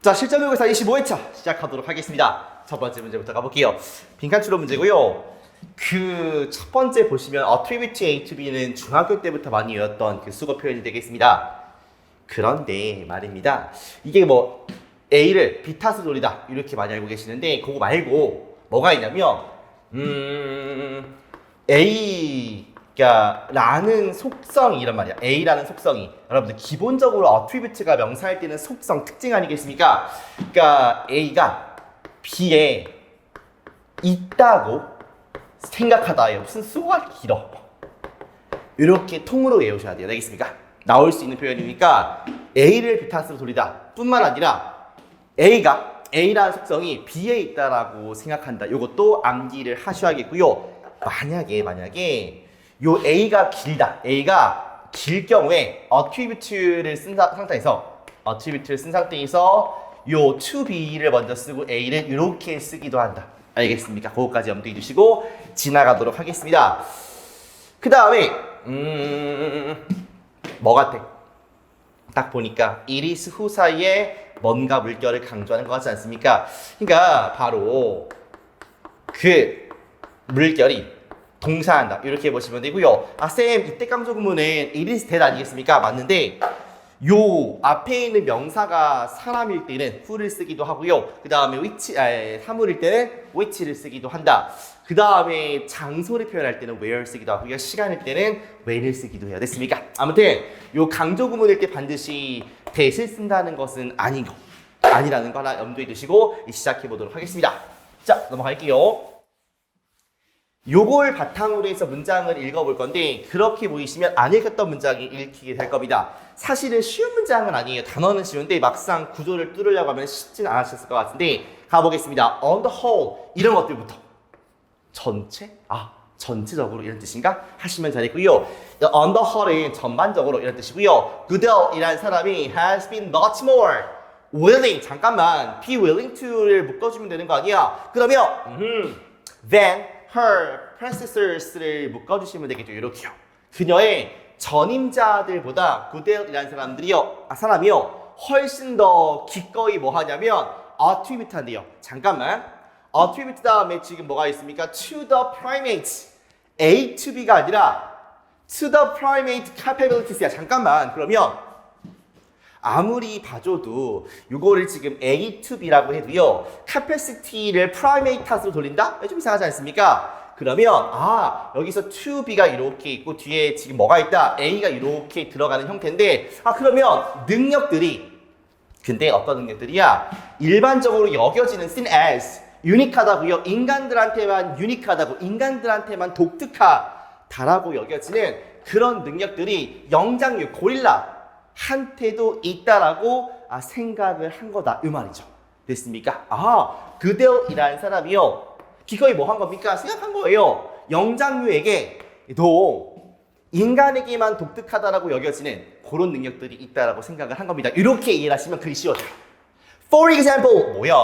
자, 실전 모의고사 25회차 시작하도록 하겠습니다. 첫 번째 문제부터 가볼게요. 빈칸 추론 문제고요. 그 첫 번째 보시면 attribute A to B는 중학교 때부터 많이 외웠던 그 수거 표현이 되겠습니다. 그런데 말입니다. 이게 뭐 A를 B 탓으로 돌리다 이렇게 많이 알고 계시는데 그거 말고 뭐가 있냐면 A가 라는 속성이 이란 말이야. A라는 속성이 여러분들 기본적으로 attribute가 명사할 때는 속성, 특징 아니겠습니까? 그러니까 A가 B에 있다고 생각하다예요. 무슨 수가 길어. 이렇게 통으로 외우셔야 돼요. 알겠습니까? 나올 수 있는 표현이니까 A를 B 탓으로 돌리다 뿐만 아니라 A가 A라는 속성이 B에 있다라고 생각한다. 이것도 암기를 하셔야겠고요. 만약에 요 A가 길다. A가 길 경우에 attribute를 쓴 상태에서 요 to B를 먼저 쓰고 A를 이렇게 쓰기도 한다. 알겠습니까? 그거까지 염두에 두시고 지나가도록 하겠습니다. 그 다음에 뭐 같아? 딱 보니까 it is who 사이에 뭔가 물결을 강조하는 것 같지 않습니까? 그러니까 바로 그 물결이 동사한다 이렇게 보시면 되고요. 아 쌤 이때 강조 구문은 it is that 아니겠습니까? 맞는데 요 앞에 있는 명사가 사람일 때는 who를 쓰기도 하고요. 그 다음에 사물일 때는 which를 쓰기도 한다. 그 다음에 장소를 표현할 때는 where 쓰기도 하고요. 시간일 때는 when을 쓰기도 해요. 됐습니까? 아무튼 요 강조 구문일 때 반드시 that을 쓴다는 것은 아니라는 거 하나 염두에 두시고 시작해 보도록 하겠습니다. 자, 넘어갈게요. 요걸 바탕으로 해서 문장을 읽어볼 건데 그렇게 보이시면 안 읽었던 문장이 읽히게 될 겁니다. 사실은 쉬운 문장은 아니에요. 단어는 쉬운데 막상 구조를 뚫으려고 하면 쉽진 않으셨을 것 같은데 가보겠습니다. On the whole 이런 것들부터 전체적으로 이런 뜻인가? 하시면 잘했고요. On the whole은 전반적으로 이런 뜻이고요. Goodell이라는 사람이 has been much more willing be willing to를 묶어주면 되는 거 아니야? 그러면 than her predecessors를 묶어주시면 되겠죠. 이렇게요. 그녀의 전임자들보다 고델이라는 사람이요 훨씬 더 기꺼이 뭐 하냐면 attribute 한대요. 잠깐만. attribute 다음에 지금 뭐가 있습니까? to the primate A to B가 아니라 to the primate capabilities야. 잠깐만. 그러면 아무리 봐줘도 이거를 지금 A to B라고 해도요 capacity를 primate 탓으로 돌린다? 좀 이상하지 않습니까? 그러면 여기서 to B가 이렇게 있고 뒤에 지금 뭐가 있다? A가 이렇게 들어가는 형태인데 그러면 근데 어떤 능력들이야? 일반적으로 여겨지는 seen as 유니크하다고요. 인간들한테만 유니크하다고 인간들한테만 독특하다라고 여겨지는 그런 능력들이 영장류 고릴라 한테도 있다라고 생각을 한 거다 이 말이죠. 됐습니까? 그델이라는 사람이요 기꺼이 뭐 한 겁니까? 생각한 거예요. 영장류에게도 인간에게만 독특하다라고 여겨지는 그런 능력들이 있다라고 생각을 한 겁니다. 이렇게 이해를 하시면 글이 쉬워져요. For example 뭐야?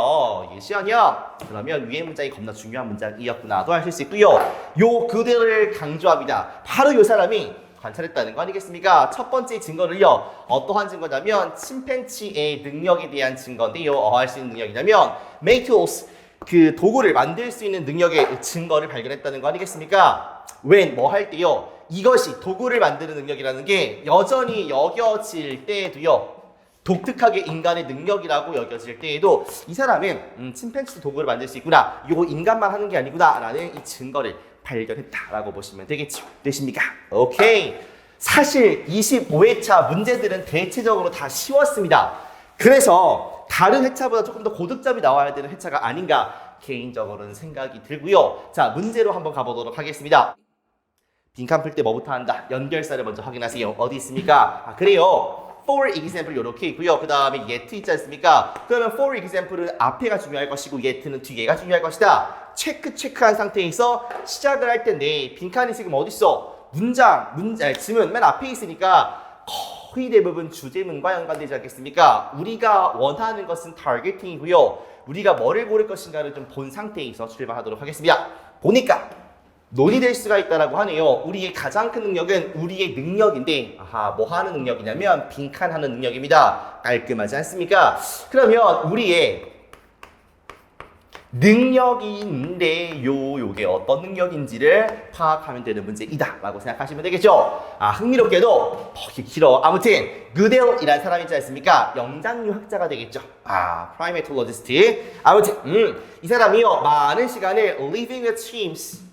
이게 시연이야? 그러면 위의 문장이 겁나 중요한 문장이었구나도 하실 수 있고요. 요 그대를 강조합니다. 바로 요 사람이 관찰했다는 거 아니겠습니까? 첫 번째 증거를요. 어떠한 증거냐면 침팬지의 능력에 대한 증거인데요. 할 수 있는 능력이냐면 make tools 그 도구를 만들 수 있는 능력의 증거를 발견했다는 거 아니겠습니까? when 뭐 할 때요. 이것이 도구를 만드는 능력이라는 게 여전히 여겨질 때에도요. 독특하게 인간의 능력이라고 여겨질 때에도 이 사람은 침팬지도 도구를 만들 수 있구나. 이거 인간만 하는 게 아니구나 라는 이 증거를 발견했다라고 보시면 되겠죠. 되십니까? 오케이. 사실 25회차 문제들은 대체적으로 다 쉬웠습니다. 그래서 다른 회차보다 조금 더 고득점이 나와야 되는 회차가 아닌가 개인적으로는 생각이 들고요. 자, 문제로 한번 가보도록 하겠습니다. 빈칸 풀 때 뭐부터 한다? 연결사를 먼저 확인하세요. 어디 있습니까? 그래요. For example 이렇게 있고요. 그 다음에 yet 있지 않습니까? 그러면 for example은 앞에가 중요할 것이고 yet는 뒤에가 중요할 것이다. 체크한 상태에서 시작을 할 텐데 빈칸이 지금 어디 있어? 질문 맨 앞에 있으니까 거의 대부분 주제문과 연관되지 않겠습니까? 우리가 원하는 것은 타겟팅이고요. 우리가 뭐를 고를 것인가를 좀 본 상태에서 출발하도록 하겠습니다. 보니까 논의될 수가 있다라고 하네요. 우리의 가장 큰 능력은 우리의 능력인데, 아하, 뭐 하는 능력이냐면 빈칸하는 능력입니다. 깔끔하지 않습니까? 그러면 우리의 능력이 있는데 요게 어떤 능력인지를 파악하면 되는 문제이다 라고 생각하시면 되겠죠. 흥미롭게도 길어. 아무튼 그델이라는 사람이 있지 않습니까? 영장류학자가 되겠죠. primatologist. 아무튼 이 사람이요 많은 시간을 living with chimps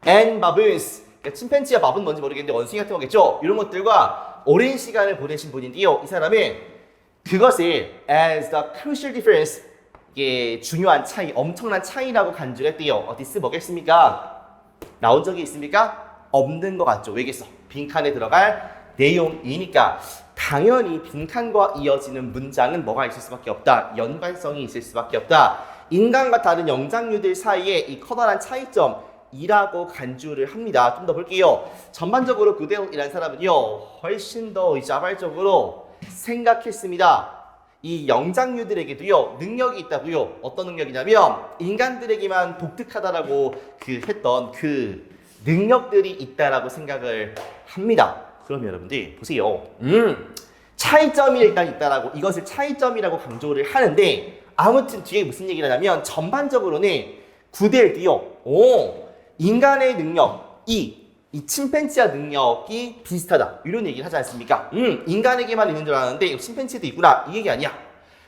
and baboons, 그러니까 침팬지와 바보는 뭔지 모르겠는데 원숭이 같은 거겠죠. 이런 것들과 오랜 시간을 보내신 분인데요. 이 사람은 그것을 as the crucial difference, 이게 중요한 차이, 엄청난 차이라고 간주를 했대요. 어디 쓰보겠습니까? 나온 적이 있습니까? 없는 것 같죠. 왜겠어? 빈칸에 들어갈 내용이니까. 당연히 빈칸과 이어지는 문장은 뭐가 있을 수밖에 없다. 연관성이 있을 수밖에 없다. 인간과 다른 영장류들 사이에 이 커다란 차이점이라고 간주를 합니다. 좀 더 볼게요. 전반적으로 그델이라는 사람은요, 훨씬 더 자발적으로 생각했습니다. 이 영장류들에게도요 능력이 있다고요. 어떤 능력이냐면 인간들에게만 독특하다라고 했던 그 능력들이 있다라고 생각을 합니다. 그러면 여러분들 보세요. 차이점이 일단 있다라고, 이것을 차이점이라고 강조를 하는데, 아무튼 뒤에 무슨 얘기를 하냐면 전반적으로는 구델도요 인간의 능력이 이 침팬지와 능력이 비슷하다, 이런 얘기를 하지 않습니까? 인간에게만 있는 줄 알았는데 침팬지도 있구나, 이 얘기 아니야.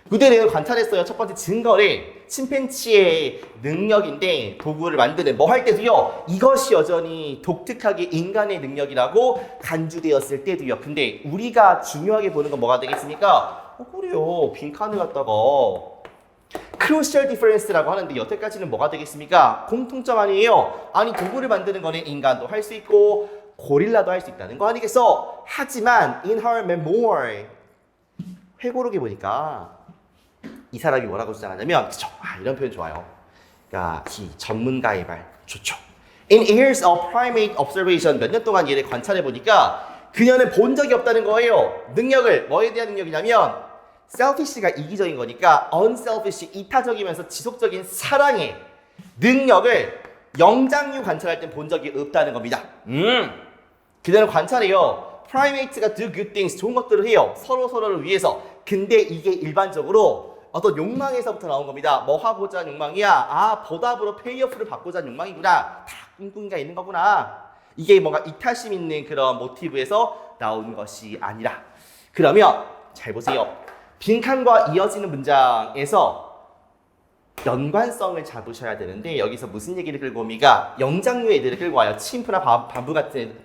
그들은 관찰했어요. 첫 번째 증거를 침팬지의 능력인데, 도구를 만드는 뭐 할 때도요 이것이 여전히 독특하게 인간의 능력이라고 간주되었을 때도요. 근데 우리가 중요하게 보는 건 뭐가 되겠습니까? 그래요, 빈칸을 갖다가 crucial difference라고 하는데 여태까지는 뭐가 되겠습니까? 공통점 아니에요. 아니, 도구를 만드는 거는 인간도 할 수 있고 고릴라도 할 수 있다는 거 아니겠어? 하지만 in her memoir, 회고록에 보니까 이 사람이 뭐라고 주장하냐면, 그쵸? 이런 표현 좋아요. 그러니까 이 전문가의 말 좋죠. In years of primate observation, 몇 년 동안 얘를 관찰해 보니까 그녀는 본 적이 없다는 거예요. 능력을, 뭐에 대한 능력이냐면 selfish가 이기적인 거니까 unselfish, 이타적이면서 지속적인 사랑의 능력을 영장류 관찰할 때 본 적이 없다는 겁니다. 그녀는 관찰해요. primate가 do good things, 좋은 것들을 해요. 서로를 위해서. 근데 이게 일반적으로 어떤 욕망에서부터 나온 겁니다. 뭐 하고자 하는 욕망이야? 보답으로 페이오프를 받고자 하는 욕망이구나. 다 꿍꿍이가 있는 거구나. 이게 뭔가 이타심 있는 그런 모티브에서 나온 것이 아니라. 그러면 잘 보세요. 빈칸과 이어지는 문장에서 연관성을 잡으셔야 되는데, 여기서 무슨 얘기를 끌고 옵니까? 영장류의 애들을 끌고 와요. 침프나 바부 같은 애들,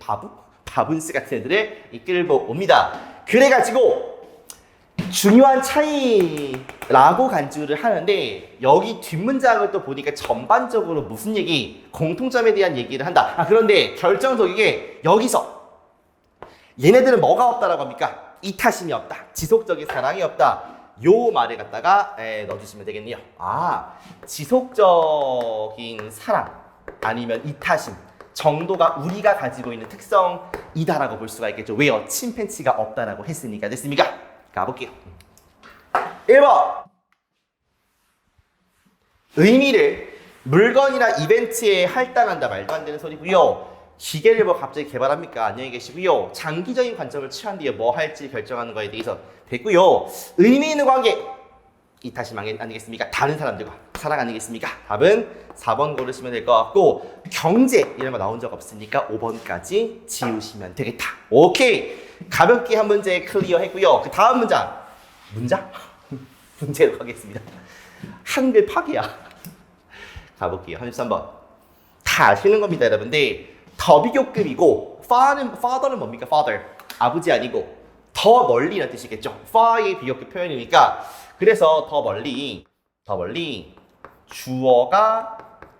바분스 같은 애들을 끌고 옵니다. 그래가지고 중요한 차이라고 간주를 하는데, 여기 뒷문장을 또 보니까 전반적으로 무슨 얘기, 공통점에 대한 얘기를 한다. 그런데 결정적이게 여기서 얘네들은 뭐가 없다라고 합니까? 이타심이 없다, 지속적인 사랑이 없다, 요 말을 갖다가 넣어주시면 되겠네요. 지속적인 사랑 아니면 이타심 정도가 우리가 가지고 있는 특성이다라고 볼 수가 있겠죠. 왜요? 침팬지가 없다라고 했으니까. 됐습니까? 가볼게요. 1번, 의미를 물건이나 이벤트에 할당한다. 말도 안 되는 소리고요. 기계를 뭐 갑자기 개발합니까? 안녕히 계시고요. 장기적인 관점을 취한 뒤에 뭐 할지 결정하는 거에 대해서 됐고요. 의미 있는 관계, 이타심 아니겠습니까? 다른 사람들과 사랑 아니겠습니까? 답은 4번 고르시면 될 것 같고, 경제 이런 거 나온 적 없으니까 5번까지 지우시면 되겠다. 오케이, 가볍게 한 문제 클리어 했고요. 그 다음 문장? 문제로 가겠습니다. 한글 파괴야. 가볼게요. 33번. 다 아시는 겁니다, 여러분들. 더 비교급이고 father는 뭡니까? father, 아버지 아니고 더 멀리라는 뜻이겠죠. far의 비교급 표현이니까. 그래서 더 멀리 주어가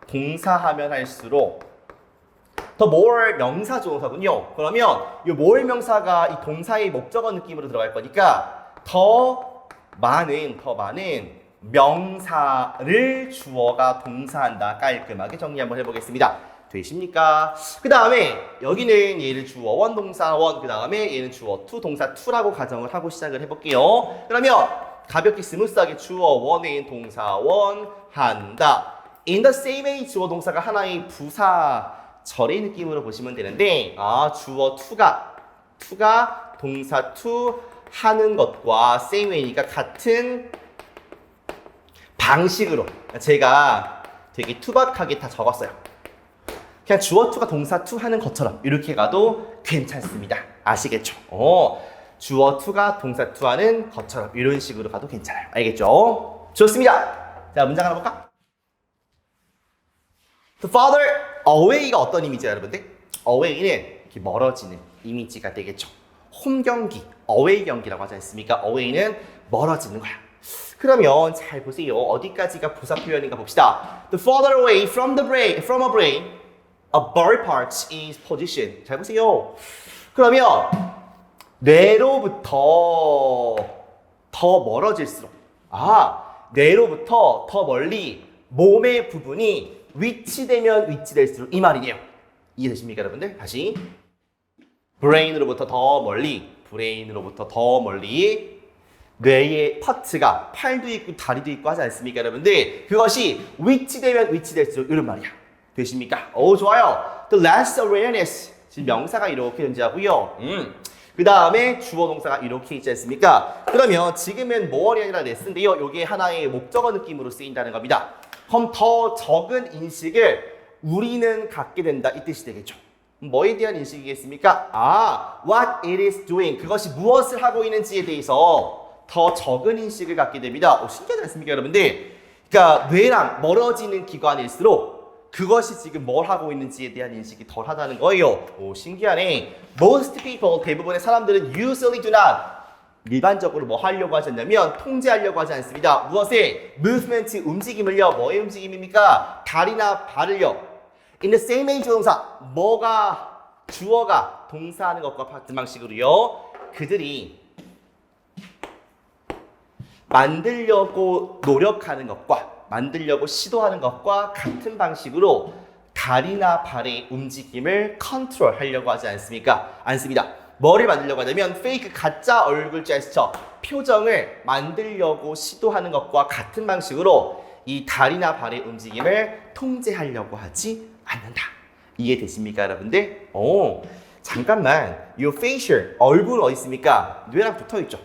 동사하면 할수록 더 more 명사 조동사군요. 그러면 이 more 명사가 이 동사의 목적어 느낌으로 들어갈 거니까 더 많은 명사를 주어가 동사한다. 깔끔하게 정리 한번 해보겠습니다. 되십니까? 그 다음에 여기는 얘를 주어 원 동사 원, 그 다음에 얘는 주어 투 동사 투라고 가정을 하고 시작을 해볼게요. 그러면 가볍게 스무스하게 주어 원인 동사 원 한다. In the same way, 주어 동사가 하나의 부사 절의 느낌으로 보시면 되는데 주어 to가 동사 to 하는 것과 same way니까 같은 방식으로 제가 되게 투박하게 다 적었어요. 그냥 주어 to가 동사 to 하는 것처럼 이렇게 가도 괜찮습니다. 아시겠죠? 주어 to가 동사 to 하는 것처럼 이런 식으로 가도 괜찮아요. 알겠죠? 좋습니다. 자, 문장 하나 볼까? The farther away가 어떤 이미지야, 여러분들? away는 이렇게 멀어지는 이미지가 되겠죠. 홈 경기, away 경기라고 하지 않습니까? away는 멀어지는 거야. 그러면 잘 보세요. 어디까지가 부사 표현인가 봅시다. The farther away from a brain, a bird part is positioned. 잘 보세요. 그러면 뇌로부터 더 멀어질수록 뇌로부터 더 멀리 몸의 부분이 위치되면 위치될수록 이 말이네요. 이해되십니까, 여러분들? 다시 브레인으로부터 더 멀리 뇌의 파트가 팔도 있고 다리도 있고 하지 않습니까, 여러분들? 그것이 위치되면 위치될수록 이런 말이야. 되십니까? 좋아요. The less awareness. 지금 명사가 이렇게 존재하고요. 그 다음에 주어 동사가 이렇게 있지 않습니까? 그러면 지금은 more이 아니라 less인데요. 이게 하나의 목적어 느낌으로 쓰인다는 겁니다. 그럼 더 적은 인식을 우리는 갖게 된다 이 뜻이 되겠죠. 뭐에 대한 인식이겠습니까? what it is doing. 그것이 무엇을 하고 있는지에 대해서 더 적은 인식을 갖게 됩니다. 신기하지 않습니까, 여러분들? 그러니까 뇌랑 멀어지는 기관일수록 그것이 지금 뭘 하고 있는지에 대한 인식이 덜 하다는 거예요. 신기하네. Most people, 대부분의 사람들은 usually do not. 일반적으로 뭐 하려고 하지 않냐면 통제하려고 하지 않습니다. 무엇에? movement, 움직임을요. 뭐의 움직임입니까? 다리나 발을요. In the same way 조동사, 주어가 동사하는 것과 같은 방식으로요. 그들이 만들려고 노력하는 것과 만들려고 시도하는 것과 같은 방식으로 다리나 발의 움직임을 컨트롤하려고 하지 않습니까? 않습니다. 뭐를 만들려고 하냐면 페이크 가짜 얼굴 제스처 표정을 만들려고 시도하는 것과 같은 방식으로 이 다리나 발의 움직임을 통제하려고 하지 않는다. 이해되십니까, 여러분들? 잠깐만. 이 facial 얼굴 어디 있습니까? 뇌랑 붙어있죠.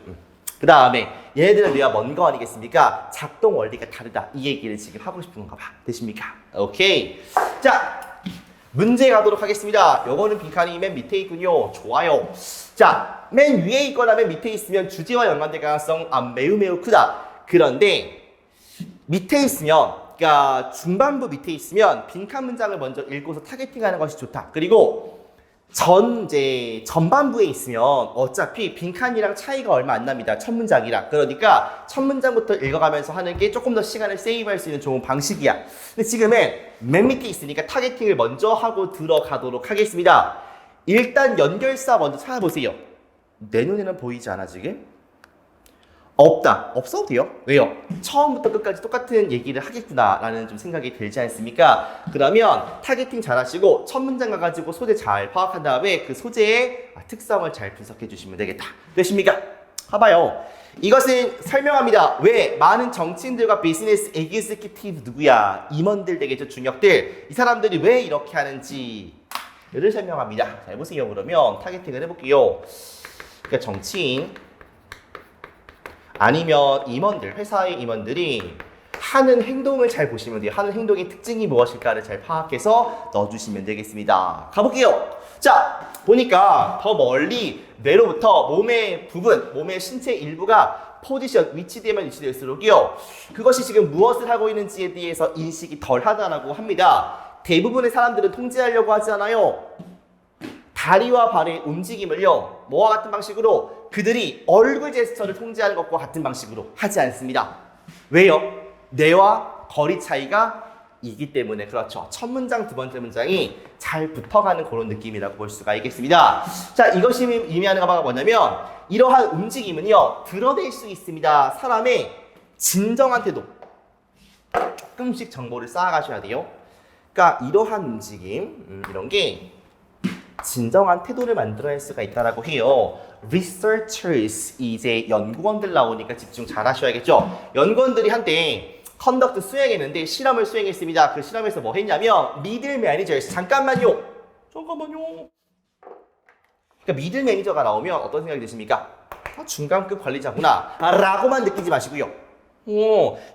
그 다음에 얘네들은 뇌와 먼 거 아니겠습니까? 작동 원리가 다르다. 이 얘기를 지금 하고 싶은 건가 봐. 되십니까? 오케이. 자, 문제 가도록 하겠습니다. 요거는 빈칸이 맨 밑에 있군요. 좋아요. 자, 맨 위에 있거나 맨 밑에 있으면 주제와 연관될 가능성 매우 크다. 그런데 밑에 있으면, 그러니까 중반부 밑에 있으면 빈칸 문장을 먼저 읽고서 타겟팅하는 것이 좋다. 그리고 전반부에 있으면 어차피 빈칸이랑 차이가 얼마 안 납니다. 첫 문장이랑. 그러니까 첫 문장부터 읽어가면서 하는 게 조금 더 시간을 세이브할 수 있는 좋은 방식이야. 근데 지금은 맨 밑에 있으니까 타겟팅을 먼저 하고 들어가도록 하겠습니다. 일단 연결사 먼저 찾아보세요. 내 눈에는 보이지 않아 지금? 없다. 없어도 돼요. 왜요? 처음부터 끝까지 똑같은 얘기를 하겠구나라는 좀 생각이 들지 않습니까? 그러면 타겟팅 잘 하시고 첫 문장 가가지고 소재 잘 파악한 다음에 그 소재의 특성을 잘 분석해 주시면 되겠다. 되십니까? 봐봐요. 이것은 설명합니다. 왜? 많은 정치인들과 비즈니스 에기스키티브 누구야? 임원들 되겠죠, 중역들. 이 사람들이 왜 이렇게 하는지를 설명합니다. 잘 보세요. 그러면 타겟팅을 해볼게요. 그러니까 정치인 아니면 임원들, 회사의 임원들이 하는 행동을 잘 보시면 돼요. 하는 행동의 특징이 무엇일까를 잘 파악해서 넣어주시면 되겠습니다. 가볼게요. 자, 보니까 더 멀리 뇌로부터 몸의 부분, 몸의 신체 일부가 포지션, 위치되면 위치될수록요. 그것이 지금 무엇을 하고 있는지에 대해서 인식이 덜 하다라고 합니다. 대부분의 사람들은 통제하려고 하지 않아요. 다리와 발의 움직임을요. 뭐와 같은 방식으로 그들이 얼굴 제스처를 통제하는 것과 같은 방식으로 하지 않습니다. 왜요? 뇌와 거리 차이가 이기 때문에. 그렇죠. 첫 문장, 두 번째 문장이 잘 붙어가는 그런 느낌이라고 볼 수가 있겠습니다. 자, 이것이 의미하는 바가 뭐냐면 이러한 움직임은요. 드러낼 수 있습니다. 사람의 진정한 태도. 조금씩 정보를 쌓아가셔야 돼요. 그러니까 이러한 움직임, 이런 게 진정한 태도를 만들어낼 수가 있다라고 해요. Researchers, 이제 연구원들 나오니까 집중 잘 하셔야겠죠. 연구원들이 한때 컨덕트 수행했는데 실험을 수행했습니다. 그 실험에서 뭐 했냐면 middle managers, 잠깐만요. 잠깐만요. 그러니까 미들 매니저가 나오면 어떤 생각이 드십니까? 중간급 관리자구나 라고만 느끼지 마시고요.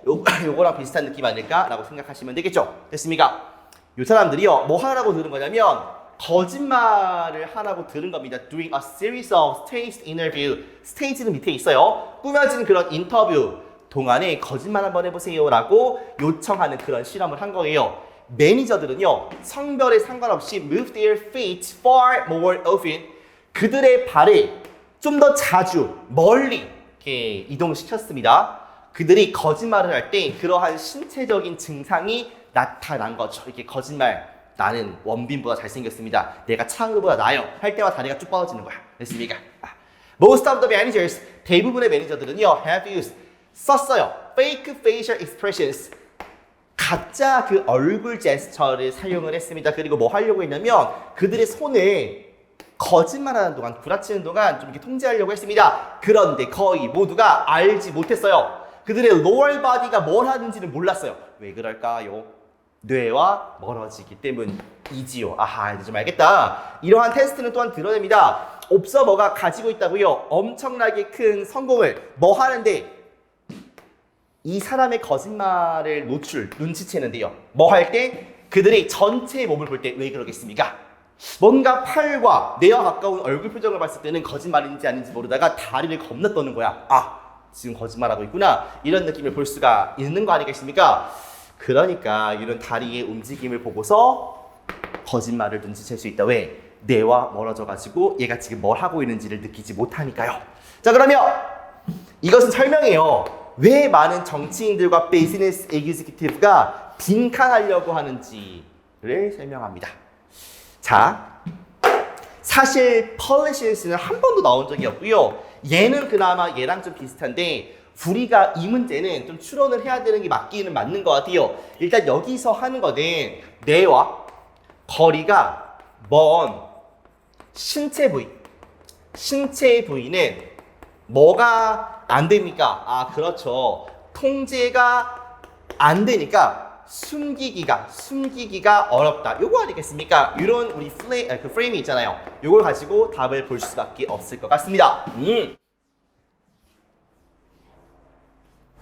요거랑 비슷한 느낌 아닐까라고 생각하시면 되겠죠. 됐습니까? 요 사람들이요 뭐 하라고 들은 거냐면 거짓말을 하라고 들은 겁니다. Doing a series of staged interview. stage는 밑에 있어요. 꾸며진 그런 인터뷰 동안에 거짓말 한번 해보세요 라고 요청하는 그런 실험을 한 거예요. 매니저들은요 성별에 상관없이 move their feet far more often. 그들의 발을 좀 더 자주 멀리 이렇게 이동시켰습니다. 그들이 거짓말을 할 때 그러한 신체적인 증상이 나타난 거죠. 이렇게 거짓말 나는 원빈보다 잘생겼습니다. 내가 차은우보다 나아요. 할 때마다 다리가 쭉 뻗어지는 거야. 됐습니까? Most of the managers, 대부분의 매니저들은요 have used, 썼어요. fake facial expressions, 가짜 그 얼굴 제스처를 사용을 했습니다. 그리고 뭐 하려고 했냐면 그들의 손을 거짓말하는 동안, 구라치는 동안 좀 이렇게 통제하려고 했습니다. 그런데 거의 모두가 알지 못했어요. 그들의 lower body가 뭘 하는지는 몰랐어요. 왜 그럴까요? 뇌와 멀어지기 때문이지요. 아하, 이제 좀 알겠다. 이러한 테스트는 또한 드러냅니다. 옵서버가 가지고 있다고요. 엄청나게 큰 성공을 뭐 하는데 이 사람의 거짓말을 눈치채는데요. 뭐 할 때? 그들이 전체 몸을 볼 때 왜 그러겠습니까? 뭔가 팔과 뇌와 가까운 얼굴 표정을 봤을 때는 거짓말인지 아닌지 모르다가 다리를 겁나 떠는 거야. 지금 거짓말하고 있구나. 이런 느낌을 볼 수가 있는 거 아니겠습니까? 그러니까 이런 다리의 움직임을 보고서 거짓말을 눈치챌 수 있다. 왜? 뇌와 멀어져가지고 얘가 지금 뭘 하고 있는지를 느끼지 못하니까요. 자, 그러면 이것은 설명해요. 왜 많은 정치인들과 비즈니스 에그지큐티브가 빈칸하려고 하는지를 설명합니다. 자, 사실 펄리시스는 한 번도 나온 적이 없고요. 얘는 그나마 얘랑 좀 비슷한데 우리가 이 문제는 좀 추론을 해야 되는 게 맞기는 맞는 것 같아요. 일단 여기서 하는 거는 뇌와 거리가 먼 신체 부위는 뭐가 안 됩니까? 그렇죠. 통제가 안 되니까 숨기기가 어렵다. 요거 아니겠습니까? 이런 우리 프레임이 있잖아요. 요걸 가지고 답을 볼 수밖에 없을 것 같습니다.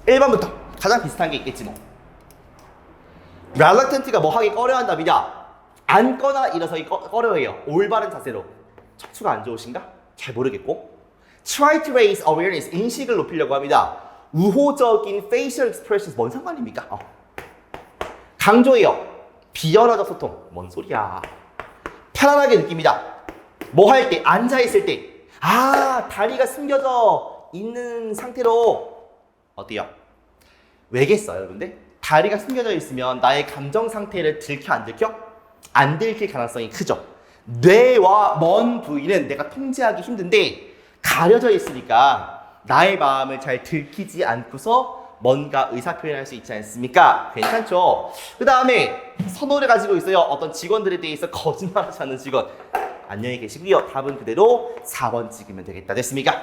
1번부터 가장 비슷한 게 있겠지 뭐. reluctant가 뭐 하기 꺼려한답니다. 앉거나 일어서기 꺼려해요. 올바른 자세로. 척추가 안 좋으신가? 잘 모르겠고. try to raise awareness, 인식을 높이려고 합니다. 우호적인 facial expressions 뭔 상관입니까? 강조해요. 비언어적 소통. 뭔 소리야. 편안하게 느낍니다. 뭐 할 때? 앉아있을 때. 다리가 숨겨져 있는 상태로 어때요? 왜겠어요, 여러분들? 다리가 숨겨져 있으면 나의 감정 상태를 들켜 안 들켜? 안 들킬 가능성이 크죠. 뇌와 먼 부위는 내가 통제하기 힘든데 가려져 있으니까 나의 마음을 잘 들키지 않고서 뭔가 의사표현할 수 있지 않습니까? 괜찮죠? 그 다음에 선호를 가지고 있어요. 어떤 직원들에 대해서 거짓말하지 않는 직원. 안녕히 계시고요. 답은 그대로 4번 찍으면 되겠다. 됐습니까?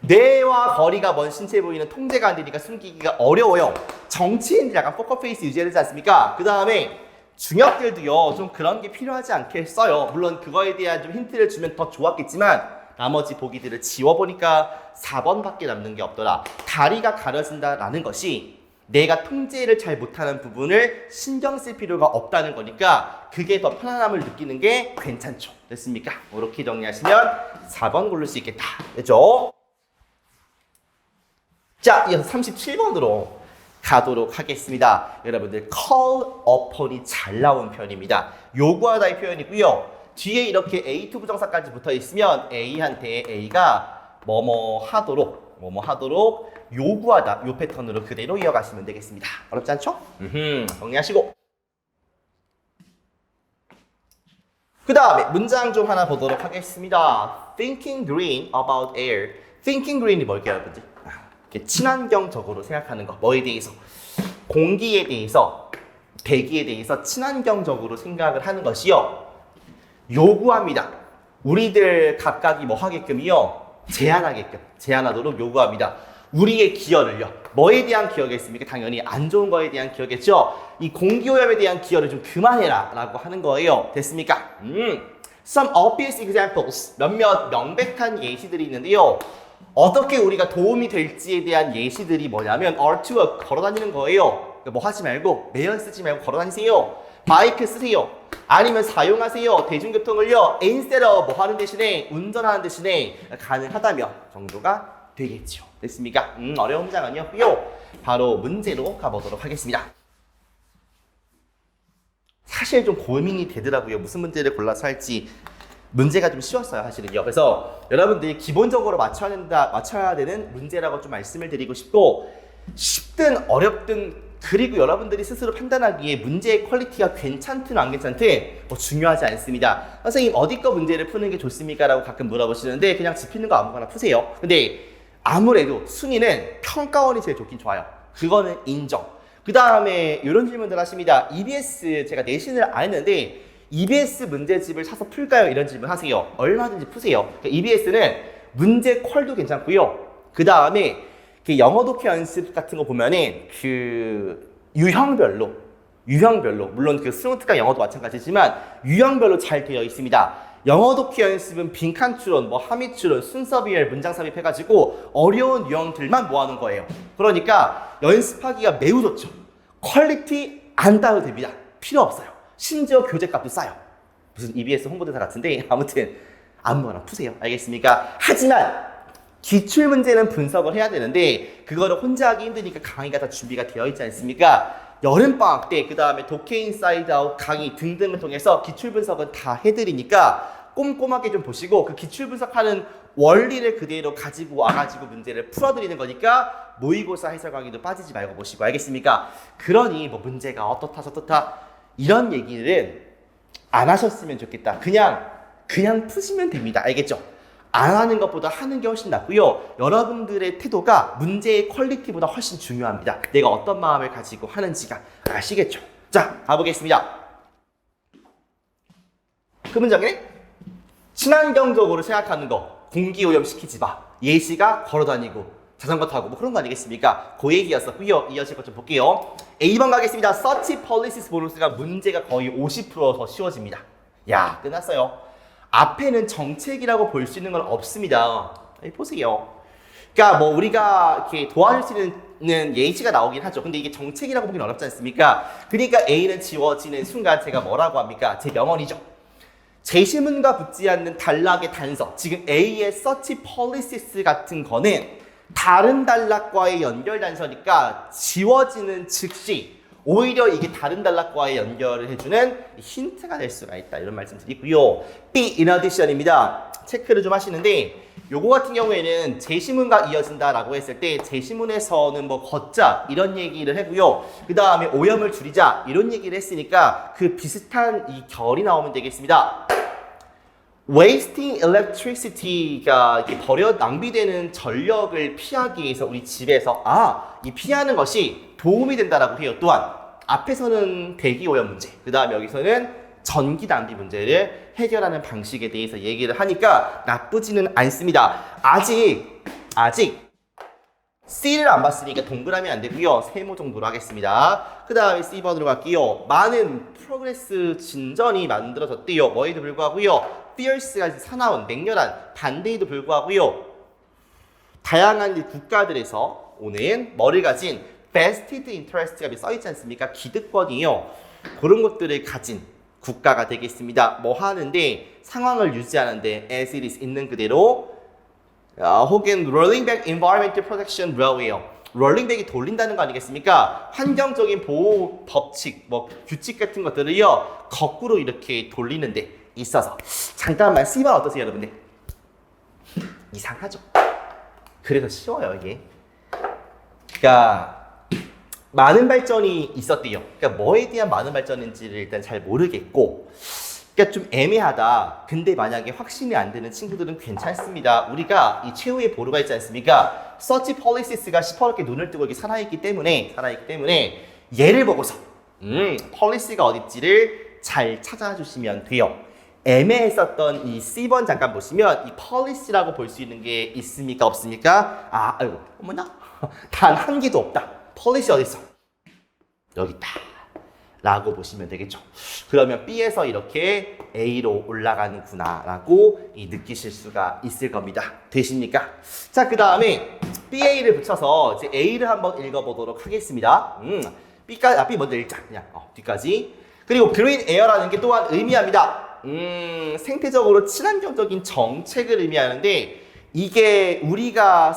뇌와 거리가 먼 신체 부위는 통제가 안 되니까 숨기기가 어려워요. 정치인들 약간 포커페이스 유지해야 되지 않습니까? 그 다음에 중역들도요. 좀 그런 게 필요하지 않겠어요. 물론 그거에 대한 좀 힌트를 주면 더 좋았겠지만 나머지 보기들을 지워보니까 4번밖에 남는 게 없더라. 다리가 가려진다라는 것이 내가 통제를 잘 못하는 부분을 신경 쓸 필요가 없다는 거니까 그게 더 편안함을 느끼는 게 괜찮죠. 됐습니까? 이렇게 정리하시면 4번 고를 수 있겠다. 됐죠? 자, 이어서 37번으로 가도록 하겠습니다. 여러분들 call upon이 잘 나온 표현입니다. 요구하다의 표현이고요. 뒤에 이렇게 A2 부정사까지 붙어 있으면 A한테 A가 뭐뭐 하도록 요구하다 요 패턴으로 그대로 이어가시면 되겠습니다. 어렵지 않죠? 정리하시고 그 다음에 문장 좀 하나 보도록 하겠습니다. Thinking green about air. Thinking green이 뭘까요, 여러분들? 친환경적으로 생각하는 거. 뭐에 대해서? 공기에 대해서, 대기에 대해서 친환경적으로 생각을 하는 것이요. 요구합니다. 우리들 각각이 뭐 하게끔이요. 제한하도록 요구합니다. 우리의 기여를요. 뭐에 대한 기여겠습니까? 당연히 안 좋은 거에 대한 기여겠죠. 이 공기오염에 대한 기여를 좀 그만해라 라고 하는 거예요. 됐습니까? Some obvious examples, 몇몇 명백한 예시들이 있는데요. 어떻게 우리가 도움이 될지에 대한 예시들이 뭐냐면 R2가 걸어다니는 거예요. 뭐 하지 말고 매연 쓰지 말고 걸어다니세요. 바이크 쓰세요. 아니면 사용하세요. 대중교통을요. instead of 뭐 하는 대신에 운전하는 대신에 가능하다면 정도가 되겠죠. 됐습니까? 어려운 문장 아니었고요. 바로 문제로 가보도록 하겠습니다. 사실 좀 고민이 되더라고요. 무슨 문제를 골라서 할지. 문제가 좀 쉬웠어요, 사실은요. 그래서 여러분들이 기본적으로 맞춰야 되는 문제라고 좀 말씀을 드리고 싶고, 쉽든 어렵든 그리고 여러분들이 스스로 판단하기에 문제의 퀄리티가 괜찮든 안 괜찮든 뭐 중요하지 않습니다. 선생님 어디 거 문제를 푸는 게 좋습니까? 라고 가끔 물어보시는데 그냥 집히는 거 아무거나 푸세요. 근데 아무래도 순위는 평가원이 제일 좋긴 좋아요. 그거는 인정. 그 다음에 이런 질문들 하십니다. EBS 제가 내신을 안 했는데 EBS 문제집을 사서 풀까요? 이런 질문 하세요. 얼마든지 푸세요. 그러니까 EBS는 문제 퀄도 괜찮고요. 그 다음에 영어 독해 연습 같은 거 보면은 그 유형별로 물론 그 스론트과 영어도 마찬가지지만 유형별로 잘 되어 있습니다. 영어 독해 연습은 빈칸 추론, 뭐 함의 추론, 순서 비율, 문장 삽입해가지고 어려운 유형들만 모아놓은 거예요. 그러니까 연습하기가 매우 좋죠. 퀄리티 안 따도 됩니다. 필요 없어요. 심지어 교재값도 싸요. 무슨 EBS 홍보대사 같은데 아무튼 아무거나 푸세요. 알겠습니까? 하지만 기출 문제는 분석을 해야 되는데 그거를 혼자 하기 힘드니까 강의가 다 준비가 되어 있지 않습니까? 여름방학 때 그 다음에 독해 인사이드 아웃 강의 등등을 통해서 기출 분석은 다 해드리니까 꼼꼼하게 좀 보시고 그 기출 분석하는 원리를 그대로 가지고 와가지고 문제를 풀어드리는 거니까 모의고사 해설 강의도 빠지지 말고 보시고 알겠습니까? 그러니 뭐 문제가 어떻다 저떻다 이런 얘기를 안 하셨으면 좋겠다. 그냥 푸시면 됩니다. 알겠죠? 안 하는 것보다 하는 게 훨씬 낫고요. 여러분들의 태도가 문제의 퀄리티보다 훨씬 중요합니다. 내가 어떤 마음을 가지고 하는지가 아시겠죠? 자, 가보겠습니다. 그 문장에 친환경적으로 생각하는 거 공기오염 시키지 마. 예시가 걸어다니고 자전거 타고 뭐 그런 거 아니겠습니까? 그 얘기였었고요. 이어질 것 좀 볼게요. A번 가겠습니다. Such policies 보너스가 문제가 거의 50%더 쉬워집니다. 야, 끝났어요. 앞에는 정책이라고 볼 수 있는 건 없습니다. 보세요. 그러니까 뭐 우리가 이렇게 도와줄 수 있는 예시가 나오긴 하죠. 근데 이게 정책이라고 보기는 어렵지 않습니까? 그러니까 A는 지워지는 순간 제가 뭐라고 합니까? 제 명언이죠. 제시문과 붙지 않는 단락의 단서. 지금 A의 such policies 같은 거는 다른 단락과의 연결 단서니까 지워지는 즉시 오히려 이게 다른 단락과의 연결을 해주는 힌트가 될 수가 있다. 이런 말씀 드리고요. B, in addition입니다. 체크를 좀 하시는데 요거 같은 경우에는 제시문과 이어진다라고 했을 때 제시문에서는 뭐 걷자 이런 얘기를 하고요. 그 다음에 오염을 줄이자 이런 얘기를 했으니까 그 비슷한 이 결이 나오면 되겠습니다. Wasting electricity가 이렇게 낭비되는 전력을 피하기 위해서 우리 집에서 이 피하는 것이 도움이 된다라고 해요. 또한 앞에서는 대기 오염 문제, 그 다음에 여기서는 전기 낭비 문제를 해결하는 방식에 대해서 얘기를 하니까 나쁘지는 않습니다. 아직 C를 안 봤으니까 동그라미 안 되고요. 세모 정도로 하겠습니다. 그 다음에 C번으로 갈게요. 많은 프로그레스 진전이 만들어졌대요. 뭐에도 불구하고요. fierce가 사나운, 맹렬한, 반대에도 불구하고요. 다양한 국가들에서 오는 뭐를 가진 vested interest가 써있지 않습니까? 기득권이요. 그런 것들을 가진 국가가 되겠습니다. 뭐 하는데 상황을 유지하는데 as it is 있는 그대로 혹은 rolling back environmental protection law예요. rolling back이 돌린다는 거 아니겠습니까? 환경적인 보호 법칙, 뭐 규칙 같은 것들을요 거꾸로 이렇게 돌리는 데 있어서 잠깐만 C번 어떠세요 여러분들? 이상하죠? 그래서 쉬워요 이게. 그러니까 많은 발전이 있었대요. 그러니까 뭐에 대한 많은 발전인지를 일단 잘 모르겠고, 그러니까 좀 애매하다. 근데 만약에 확신이 안 되는 친구들은 괜찮습니다. 우리가 이 최후의 보루가 있지 않습니까? 서치 폴리시스가 시퍼렇게 눈을 뜨고 이렇게 살아있기 때문에 얘를 보고서 폴리시가 어딨지를 잘 찾아주시면 돼요. 애매했었던 이 C번 잠깐 보시면 이 폴리시라고 볼 수 있는 게 있습니까? 없습니까? 아이고 어머나. 단 한 개도 없다. policy 어디 있어? 여기 있다. 라고 보시면 되겠죠. 그러면 B에서 이렇게 A로 올라가는구나 라고 느끼실 수가 있을 겁니다. 되십니까? 자, 그 다음에 BA를 붙여서 이제 A를 한번 읽어보도록 하겠습니다. B 먼저 읽자. 그냥 뒤까지. 그리고 green air라는 게 또한 의미합니다. 생태적으로 친환경적인 정책을 의미하는데 이게 우리가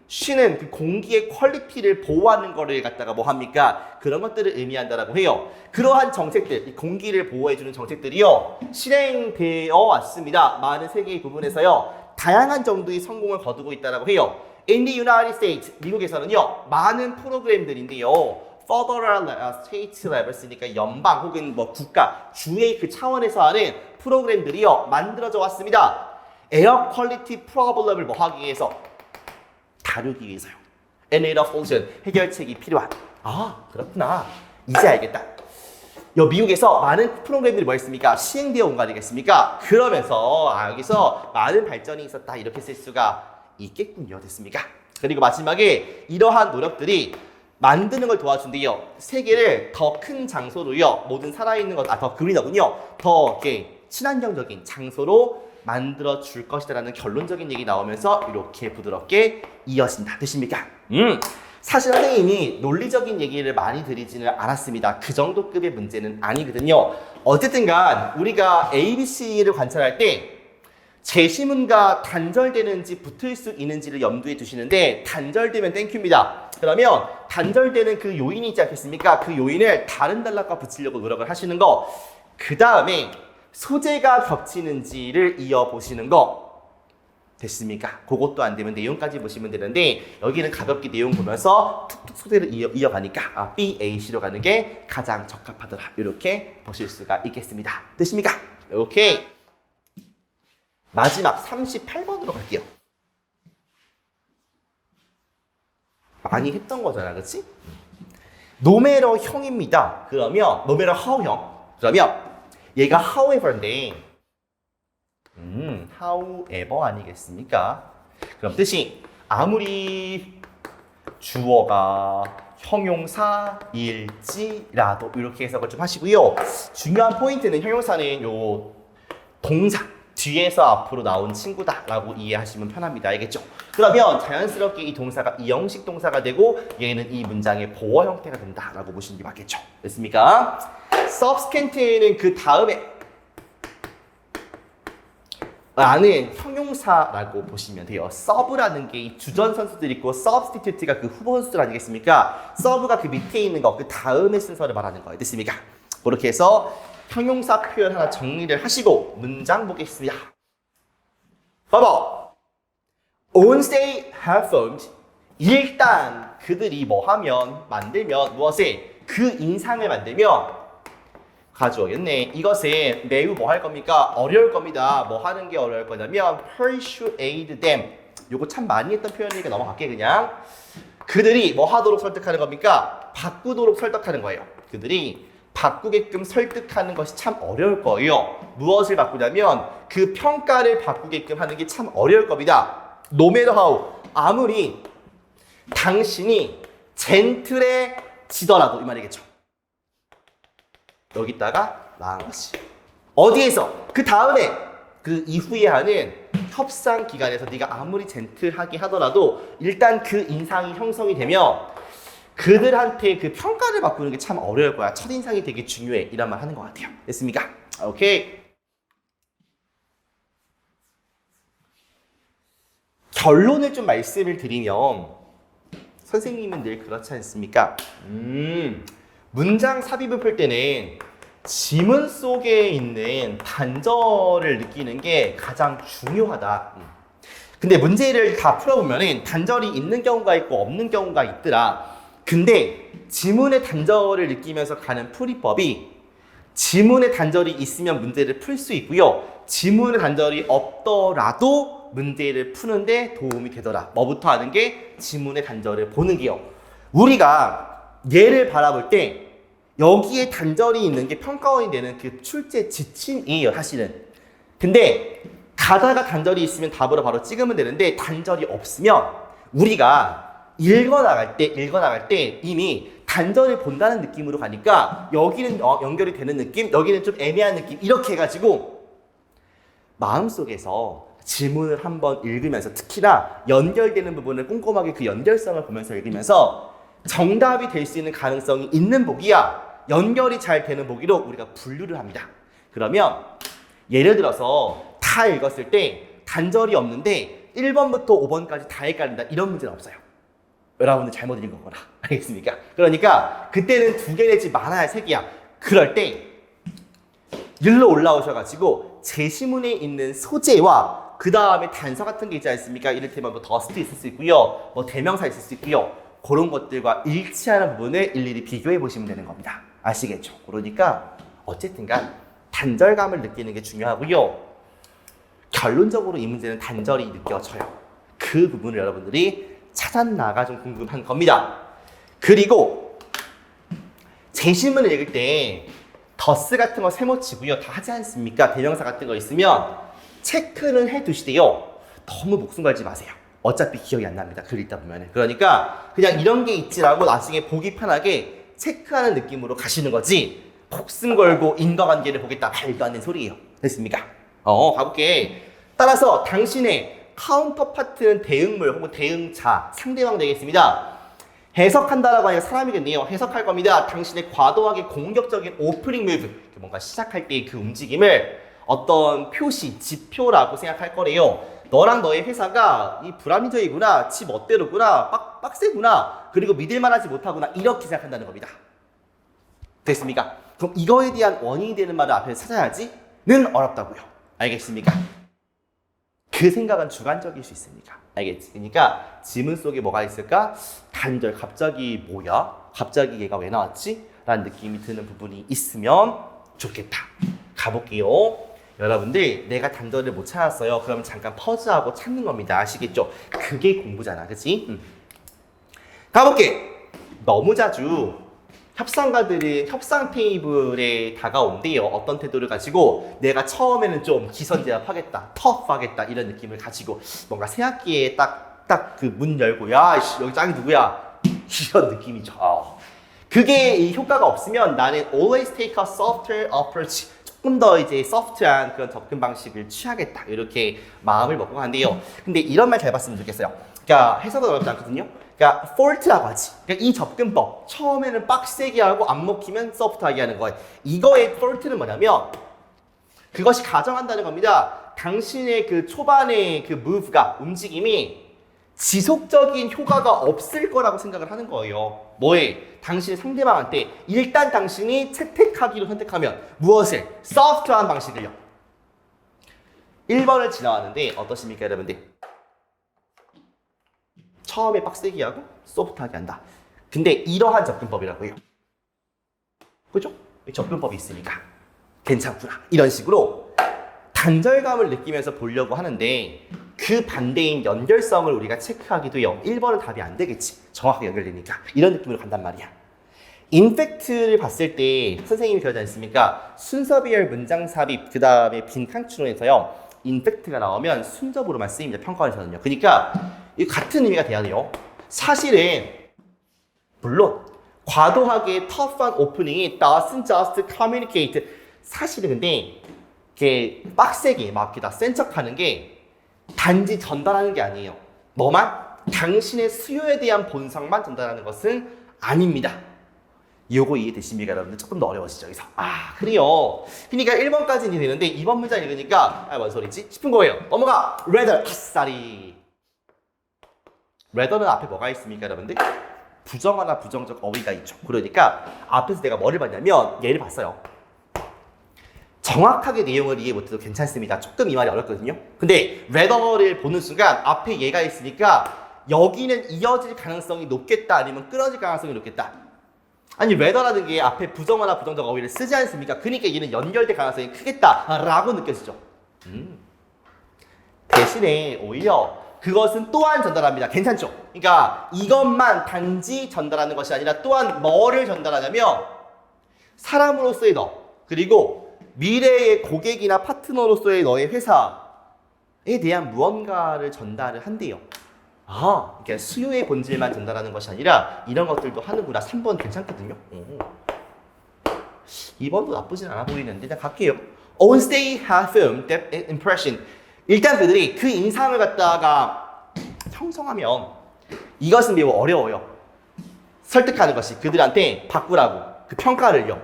쉬는 그 공기의 퀄리티를 보호하는 거를 갖다가 뭐 합니까? 그런 것들을 의미한다라고 해요. 그러한 정책들, 이 공기를 보호해주는 정책들이요, 실행되어 왔습니다. 많은 세계의 부분에서요, 다양한 정도의 성공을 거두고 있다라고 해요. In the United States, 미국에서는요, 많은 프로그램들인데요, federal state level 쓰니까 연방 혹은 뭐 국가, 주의 그 차원에서 하는 프로그램들이요, 만들어져 왔습니다. 에어 퀄리티 프로블럼을 뭐 하기 위해서 다루기 위해서요. And aid of solution, 해결책이 필요한. 아, 그렇구나. 이제 알겠다. 미국에서 많은 프로그램들이 뭐 있습니까? 시행되어 온 거 아니겠습니까? 그러면서 여기서 많은 발전이 있었다. 이렇게 쓸 수가 있겠군요. 됐습니까? 그리고 마지막에 이러한 노력들이 만드는 걸 도와준대요. 세계를 더 큰 장소로요. 모든 살아있는 것, 더 그린하군요. 더 이렇게 친환경적인 장소로 만들어 줄 것이다라는 결론적인 얘기 나오면서 이렇게 부드럽게 이어진다. 되십니까? 사실 선생님이 논리적인 얘기를 많이 드리지는 않았습니다. 그 정도 급의 문제는 아니거든요. 어쨌든 간 우리가 ABC를 관찰할 때 제시문과 단절되는지 붙을 수 있는지를 염두에 두시는데 단절되면 땡큐입니다. 그러면 단절되는 그 요인이 있지 않겠습니까? 그 요인을 다른 단락과 붙이려고 노력을 하시는 거. 그 다음에 소재가 겹치는지를 이어보시는 거. 됐습니까? 그것도 안 되면 내용까지 보시면 되는데 여기는 가볍게 내용 보면서 툭툭 소재를 이어가니까 B, A, C로 가는 게 가장 적합하더라. 이렇게 보실 수가 있겠습니다. 됐습니까? 오케이. 마지막 38번으로 갈게요. 많이 했던 거잖아, 그렇지? 노메러 형입니다. 그러면 노메러 how 형. 그러면 얘가 however인데 however 아니겠습니까? 그럼 뜻이 아무리 주어가 형용사일지라도 이렇게 해석을 좀 하시고요. 중요한 포인트는 형용사는 요 동사 뒤에서 앞으로 나온 친구다라고 이해하시면 편합니다. 알겠죠? 그러면 자연스럽게 이 동사가 이형식 동사가 되고 얘는 이 문장의 보어 형태가 된다라고 보시는 게 맞겠죠? 됐습니까? subsequent는 그 다음에 라는 형용사라고 보시면 돼요. sub라는 게 이 주전 선수들 있고 substitute가 그 후보 선수들 아니겠습니까? sub가 그 밑에 있는 거, 그 다음의 순서를 말하는 거예요. 됐습니까? 그렇게 해서 형용사 표현 하나 정리를 하시고 문장 보겠습니다. 봐봐. Once they have formed, 일단 그들이 뭐 하면, 만들면, 무엇에? 그 인상을 만들면 가져오겠네. 이것은 매우 뭐 할 겁니까? 어려울 겁니다. 뭐 하는 게 어려울 거냐면 persuade them. 요거 참 많이 했던 표현이니까 넘어갈게 그냥. 그들이 뭐 하도록 설득하는 겁니까? 바꾸도록 설득하는 거예요. 그들이 바꾸게끔 설득하는 것이 참 어려울 거예요. 무엇을 바꾸냐면 그 평가를 바꾸게끔 하는 게 참 어려울 겁니다. No matter how, 아무리 당신이 젠틀해지더라도 이 말이겠죠. 여기다가 나온 것이 어디에서? 그 다음에 그 이후에 하는 협상 기간에서 네가 아무리 젠틀하게 하더라도 일단 그 인상이 형성이 되면 그들한테 그 평가를 바꾸는 게 참 어려울 거야. 첫인상이 되게 중요해. 이런 말 하는 것 같아요. 됐습니까? 오케이. 결론을 좀 말씀을 드리면 선생님은 늘 그렇지 않습니까? 문장 삽입을 풀 때는 지문 속에 있는 단절을 느끼는 게 가장 중요하다. 근데 문제를 다 풀어보면 단절이 있는 경우가 있고 없는 경우가 있더라. 근데 지문의 단절을 느끼면서 가는 풀이법이 지문의 단절이 있으면 문제를 풀 수 있고요. 지문의 단절이 없더라도 문제를 푸는데 도움이 되더라. 뭐부터 하는 게 지문의 단절을 보는 게요. 우리가 얘를 바라볼 때 여기에 단절이 있는 게 평가원이 되는 그 출제 지침이에요, 사실은. 근데 가다가 단절이 있으면 답으로 바로 찍으면 되는데 단절이 없으면 우리가 읽어나갈 때 이미 단절을 본다는 느낌으로 가니까 여기는 연결이 되는 느낌, 여기는 좀 애매한 느낌 이렇게 해가지고 마음속에서 지문을 한번 읽으면서 특히나 연결되는 부분을 꼼꼼하게 그 연결성을 보면서 읽으면서 정답이 될 수 있는 가능성이 있는 보기야 연결이 잘 되는 보기로 우리가 분류를 합니다. 그러면 예를 들어서 다 읽었을 때 단절이 없는데 1번부터 5번까지 다 헷갈린다 이런 문제는 없어요. 여러분들 잘못 읽은 거거나 알겠습니까? 그러니까 그때는 2개 내지 많아야 3개야. 그럴 때 일로 올라오셔가지고 제시문에 있는 소재와 그 다음에 단서 같은 게 있지 않습니까? 이를테면 뭐 더스트 있을 수 있고요, 뭐 대명사 있을 수 있고요. 그런 것들과 일치하는 부분을 일일이 비교해 보시면 되는 겁니다. 아시겠죠? 그러니까 어쨌든간 단절감을 느끼는 게 중요하고요. 결론적으로 이 문제는 단절이 느껴져요. 그 부분을 여러분들이 찾아나가 좀 궁금한 겁니다. 그리고 제시문을 읽을 때 더스 같은 거 세모치고요. 다 하지 않습니까? 대명사 같은 거 있으면 체크는 해두시대요. 너무 목숨 걸지 마세요. 어차피 기억이 안 납니다. 글 읽다 보면. 그러니까 그냥 이런 게 있지라고 나중에 보기 편하게 체크하는 느낌으로 가시는 거지 목숨 걸고 인과관계를 보겠다. 말도 안 되는 소리예요. 됐습니까? 가볼게. 따라서 당신의 카운터 파트는 대응물 혹은 대응자, 상대방 되겠습니다. 해석한다라고 하니까 사람이겠네요. 해석할 겁니다. 당신의 과도하게 공격적인 오프닝 무브, 뭔가 시작할 때의 그 움직임을 어떤 표시, 지표라고 생각할 거래요. 너랑 너의 회사가 이 불합리적이구나, 지 멋대로구나, 빡세구나, 그리고 믿을만하지 못하구나 이렇게 생각한다는 겁니다. 됐습니까? 그럼 이거에 대한 원인이 되는 말을 앞에서 찾아야지는 어렵다고요. 알겠습니까? 그 생각은 주관적일 수 있습니까? 알겠지? 그러니까 지문 속에 뭐가 있을까? 단절, 갑자기 뭐야? 갑자기 얘가 왜 나왔지? 라는 느낌이 드는 부분이 있으면 좋겠다. 가볼게요. 여러분들 내가 단절을 못 찾았어요. 그러면 잠깐 퍼즈하고 찾는 겁니다. 아시겠죠? 그게 공부잖아. 그치? 가볼게. 너무 자주 협상가들은 협상 테이블에 다가온대요. 어떤 태도를 가지고 내가 처음에는 좀 기선제압하겠다, 터프하겠다 이런 느낌을 가지고 뭔가 새 학기에 딱 그 문 열고 야 여기 짱이 누구야 이런 느낌이죠. 그게 이 효과가 없으면 나는 always take a softer approach, 조금 더 이제 소프트한 그런 접근 방식을 취하겠다 이렇게 마음을 먹고 간대요. 근데 이런 말 잘 봤으면 좋겠어요. 그러니까 해석은 어렵지 않거든요. 그러니까 fault라고 하지. 그러니까 이 접근법 처음에는 빡세게 하고 안 먹히면 소프트하게 하는 거예요. 이거의 fault는 뭐냐면 그것이 가정한다는 겁니다. 당신의 그 초반의 그 move가 움직임이 지속적인 효과가 없을 거라고 생각을 하는 거예요. 뭐에? 당신의 상대방한테 일단 당신이 채택하기로 선택하면 무엇을? 소프트한 방식을요. 1번을 지나왔는데 어떠십니까 여러분들? 처음에 빡세게 하고 소프트하게 한다. 근데 이러한 접근법이라고 해요. 그죠? 접근법이 있으니까 괜찮구나. 이런 식으로 단절감을 느끼면서 보려고 하는데 그 반대인 연결성을 우리가 체크하기도 해요. 1번은 답이 안 되겠지. 정확하게 연결되니까. 이런 느낌으로 간단 말이야. 인펙트를 봤을 때 선생님이 그러지 않습니까? 순서비열 문장 삽입 그 다음에 빈칸 추론에서요. 인펙트가 나오면 순접으로만 쓰입니다. 평가원에서는요. 그러니까 이 같은 의미가 돼야 돼요. 사실은 물론 과도하게 터프한 오프닝이 doesn't just communicate 사실은 근데 이렇게 빡세게 막 이렇게 다 센 척하는 게 단지 전달하는 게 아니에요. 뭐만? 당신의 수요에 대한 본성만 전달하는 것은 아닙니다. 요거 이해되십니까 여러분들? 조금 더 어려워지죠 여기서. 아 그래요. 그러니까 1번까지는 이해되는데 2번 문장 읽으니까 뭔 소리지? 싶은 거예요. 넘어가. rather 아싸리. rather는 앞에 뭐가 있습니까 여러분들? 부정하나 부정적 어휘가 있죠. 그러니까 앞에서 내가 뭐를 봤냐면 얘를 봤어요. 정확하게 내용을 이해 못해도 괜찮습니다. 조금 이 말이 어렵거든요. 근데 rather를 보는 순간 앞에 얘가 있으니까 여기는 이어질 가능성이 높겠다 아니면 끊어질 가능성이 높겠다. 아니 rather라는 게 앞에 부정하나 부정적 어휘를 쓰지 않습니까? 그러니까 얘는 연결될 가능성이 크겠다라고 느껴지죠. 대신에 오히려 그것은 또한 전달합니다. 괜찮죠? 그러니까 이것만 단지 전달하는 것이 아니라 또한 뭐를 전달하냐면 사람으로서의 너 그리고 미래의 고객이나 파트너로서의 너의 회사에 대한 무언가를 전달을 한대요. 이게 수요의 본질만 전달하는 것이 아니라 이런 것들도 하는구나. 3번 괜찮거든요. 2번도 나쁘진 않아 보이는데 일단 갈게요. Once they have formed that impression. 일단 그들이 그 인상을 갖다가 형성하면 이것은 매우 어려워요. 설득하는 것이 그들한테 바꾸라고 그 평가를요.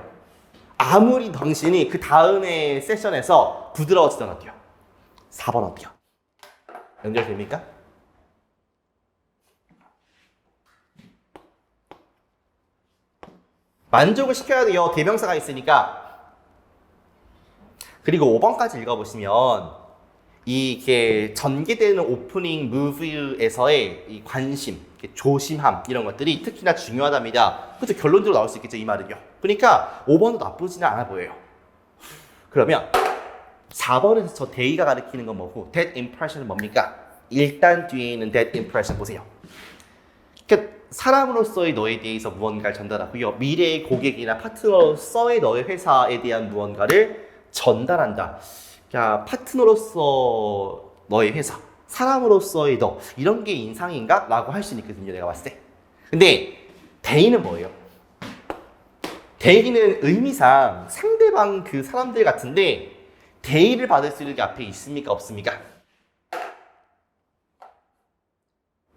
아무리 당신이 그 다음의 세션에서 부드러워지더라도요. 4번 어때요? 연결됩니까? 만족을 시켜야 돼요. 대명사가 있으니까. 그리고 5번까지 읽어보시면 이게 전개되는 오프닝 무브에서의 이 관심, 조심함 이런 것들이 특히나 중요하답니다. 그래서 결론적으로 나올 수 있겠죠, 이 말은요. 그러니까 5번도 나쁘지는 않아 보여요. 그러면 4번에서 저 데이가 가리키는 건 뭐고 that impression은 뭡니까? 일단 뒤에 있는 that impression 보세요. 그러니까 사람으로서의 너에 대해서 무언가를 전달하고요. 미래의 고객이나 파트너로서의 너의 회사에 대한 무언가를 전달한다. 자, 파트너로서 너의 회사, 사람으로서의 너 이런 게 인상인가? 라고 할 수 있거든요. 내가 봤을 때. 근데 대의는 뭐예요? 대의는 의미상 상대방 그 사람들 같은데 대의를 받을 수 있는 게 앞에 있습니까? 없습니까?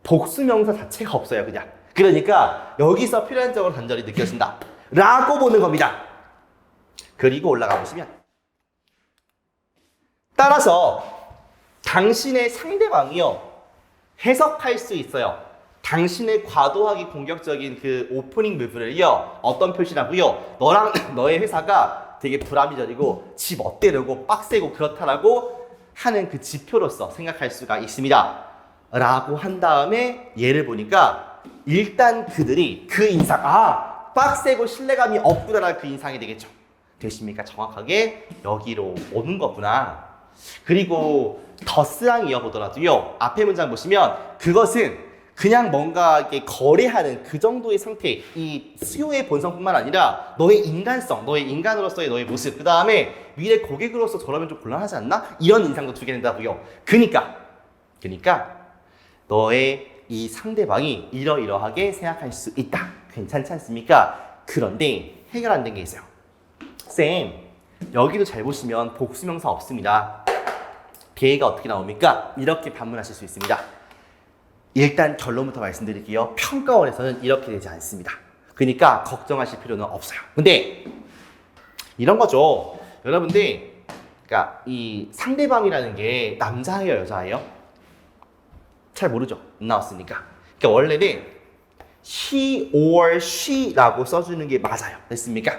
복수명사 자체가 없어요. 그냥. 그러니까 여기서 필연적으로 단절이 느껴진다 라고 보는 겁니다. 그리고 올라가 보시면 따라서 당신의 상대방이요 해석할 수 있어요. 당신의 과도하게 공격적인 그 오프닝 무브를요 어떤 표시라고요? 너랑 너의 회사가 되게 불합리적이고 지 멋대로고 빡세고 그렇다라고 하는 그 지표로서 생각할 수가 있습니다. 라고 한 다음에 얘를 보니까 일단 그들이 그 인상 빡세고 신뢰감이 없구나라는 그 인상이 되겠죠. 되십니까? 정확하게 여기로 오는 거구나. 그리고 더스랑 이어보더라도요 앞에 문장 보시면 그것은 그냥 뭔가 이렇게 거래하는 그 정도의 상태, 이 수요의 본성뿐만 아니라 너의 인간성, 너의 인간으로서의 너의 모습, 그 다음에 미래 고객으로서 저러면 좀 곤란하지 않나? 이런 인상도 주게 된다고요. 그러니까 너의 이 상대방이 이러이러하게 생각할 수 있다. 괜찮지 않습니까? 그런데 해결 안 된 게 있어요. 쌤, 여기도 잘 보시면 복수명사 없습니다. 계가 어떻게 나옵니까? 이렇게 반문하실 수 있습니다. 일단 결론부터 말씀드릴게요. 평가원에서는 이렇게 되지 않습니다. 그러니까 걱정하실 필요는 없어요. 근데 이런 거죠. 여러분들, 그러니까 이 상대방이라는 게 남자예요, 여자예요? 잘 모르죠. 안 나왔으니까. 그러니까 원래는 he or she라고 써주는 게 맞아요. 됐습니까?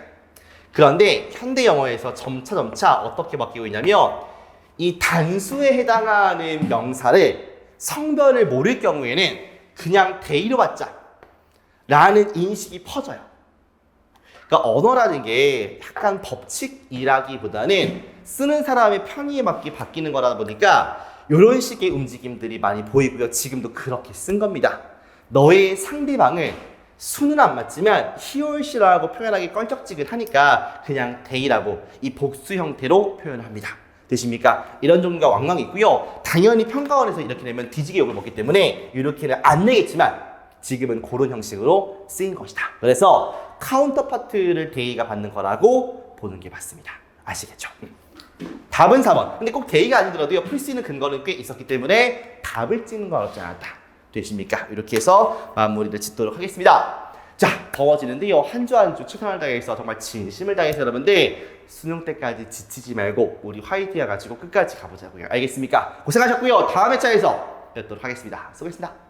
그런데 현대 영어에서 점차 어떻게 바뀌고 있냐면 이 단수에 해당하는 명사를 성별을 모를 경우에는 그냥 대의로 받자 라는 인식이 퍼져요. 그러니까 언어라는 게 약간 법칙이라기보다는 쓰는 사람의 편의에 맞게 바뀌는 거다 보니까 이런 식의 움직임들이 많이 보이고요. 지금도 그렇게 쓴 겁니다. 너의 상대방을 수는 안 맞지만 he or she라고 표현하기 껄쩍지근하니까 그냥 they라고 이 복수 형태로 표현합니다. 되십니까? 이런 종류가 왕왕 있고요. 당연히 평가원에서 이렇게 내면 뒤지게 욕을 먹기 때문에 이렇게는 안 내겠지만 지금은 그런 형식으로 쓰인 것이다. 그래서 카운터파트를 they가 받는 거라고 보는 게 맞습니다. 아시겠죠? 답은 4번. 근데 꼭 they가 아니더라도요. 풀 수 있는 근거는 꽤 있었기 때문에 답을 찍는 건 어렵지 않았다. 되십니까? 이렇게 해서 마무리를 짓도록 하겠습니다. 자, 더워지는데요. 한 주 한 주 최선을 다해서 정말 진심을 다해서 여러분들 수능 때까지 지치지 말고 우리 화이팅 해가지고 끝까지 가보자고요. 알겠습니까? 고생하셨고요. 다음 회차에서 뵙도록 하겠습니다. 수고했습니다.